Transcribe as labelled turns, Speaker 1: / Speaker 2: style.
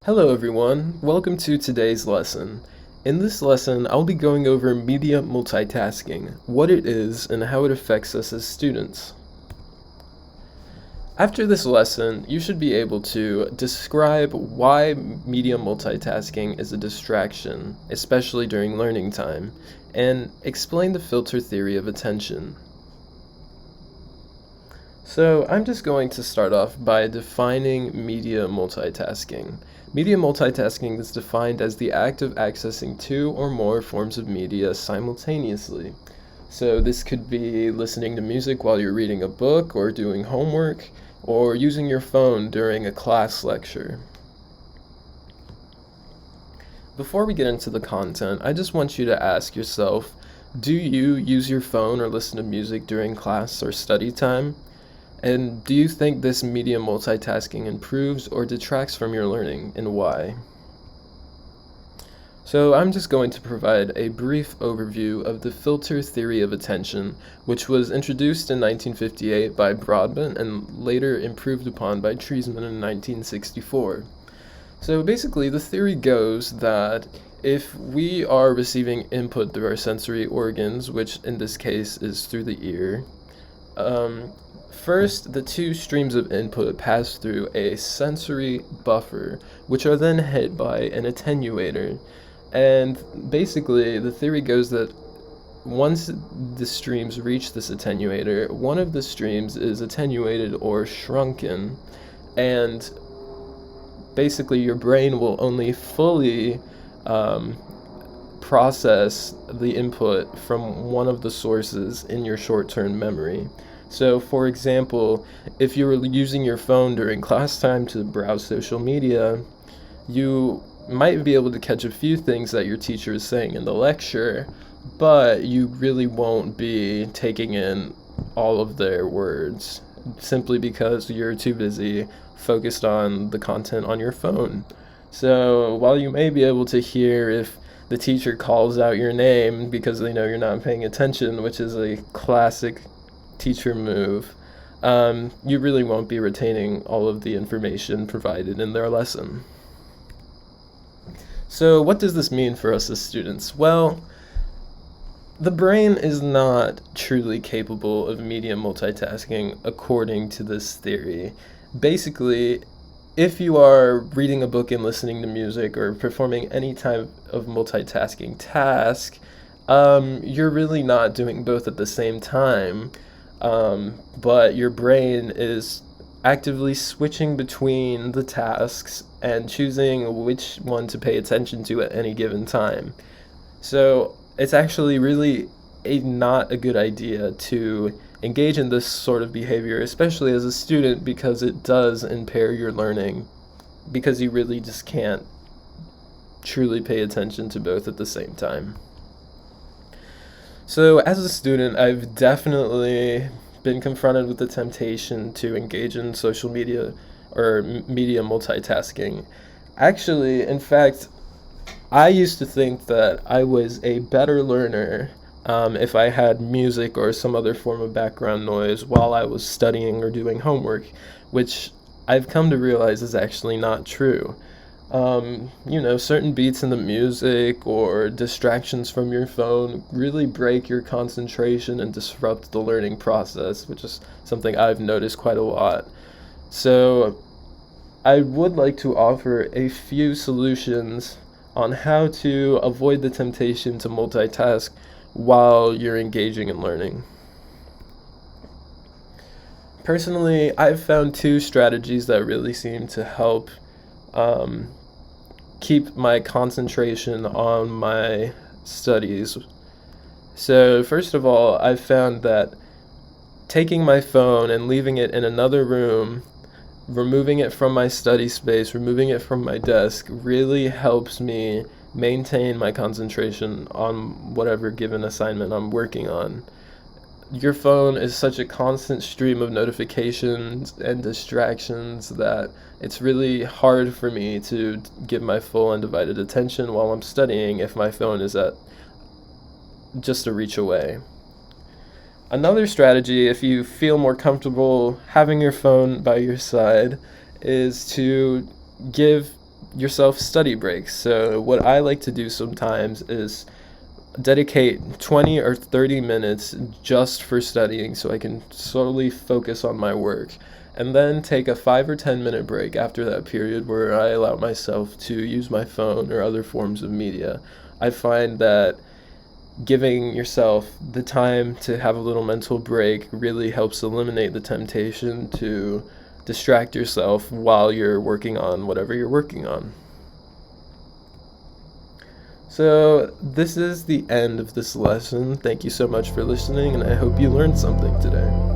Speaker 1: Hello everyone, welcome to today's lesson. In this lesson, I'll be going over media multitasking, what it is, and how it affects us as students. After this lesson, you should be able to describe why media multitasking is a distraction, especially during learning time, and explain the filter theory of attention. So I'm just going to start off by defining media multitasking. Media multitasking is defined as the act of accessing two or more forms of media simultaneously. So this could be listening to music while you're reading a book or doing homework, or using your phone during a class lecture. Before we get into the content, I just want you to ask yourself, do you use your phone or listen to music during class or study time? And do you think this media multitasking improves or detracts from your learning, and why? So I'm just going to provide a brief overview of the filter theory of attention, which was introduced in 1958 by Broadbent and later improved upon by Treisman in 1964. So basically, the theory goes that if we are receiving input through our sensory organs, which in this case is through the ear, first, the two streams of input pass through a sensory buffer, which are then hit by an attenuator. And basically, the theory goes that once the streams reach this attenuator, one of the streams is attenuated or shrunken, and basically your brain will only fully process the input from one of the sources in your short-term memory. So, for example, if you were using your phone during class time to browse social media, you might be able to catch a few things that your teacher is saying in the lecture, but you really won't be taking in all of their words simply because you're too busy focused on the content on your phone. So, while you may be able to hear if the teacher calls out your name because they know you're not paying attention, which is a classic teacher move, you really won't be retaining all of the information provided in their lesson. So what does this mean for us as students? Well, the brain is not truly capable of media multitasking according to this theory. Basically, if you are reading a book and listening to music or performing any type of multitasking task, you're really not doing both at the same time. But your brain is actively switching between the tasks and choosing which one to pay attention to at any given time. So it's actually really not a good idea to engage in this sort of behavior, especially as a student, because it does impair your learning, because you really just can't truly pay attention to both at the same time. So as a student, I've definitely been confronted with the temptation to engage in social media or media multitasking. Actually, in fact, I used to think that I was a better learner if I had music or some other form of background noise while I was studying or doing homework, which I've come to realize is actually not true. Certain beats in the music or distractions from your phone really break your concentration and disrupt the learning process, which is something I've noticed quite a lot. So I would like to offer a few solutions on how to avoid the temptation to multitask while you're engaging in learning. Personally, I've found two strategies that really seem to help keep my concentration on my studies. So first of all, I've found that taking my phone and leaving it in another room, removing it from my study space, removing it from my desk, really helps me maintain my concentration on whatever given assignment I'm working on. Your phone is such a constant stream of notifications and distractions that it's really hard for me to give my full undivided attention while I'm studying if my phone is at just a reach away. Another strategy, if you feel more comfortable having your phone by your side, is to give yourself study breaks. So, what I like to do sometimes is dedicate 20 or 30 minutes just for studying so I can solely focus on my work. And then take a 5 or 10 minute break after that period where I allow myself to use my phone or other forms of media. I find that giving yourself the time to have a little mental break really helps eliminate the temptation to distract yourself while you're working on whatever you're working on. So, this is the end of this lesson. Thank you so much for listening, and I hope you learned something today.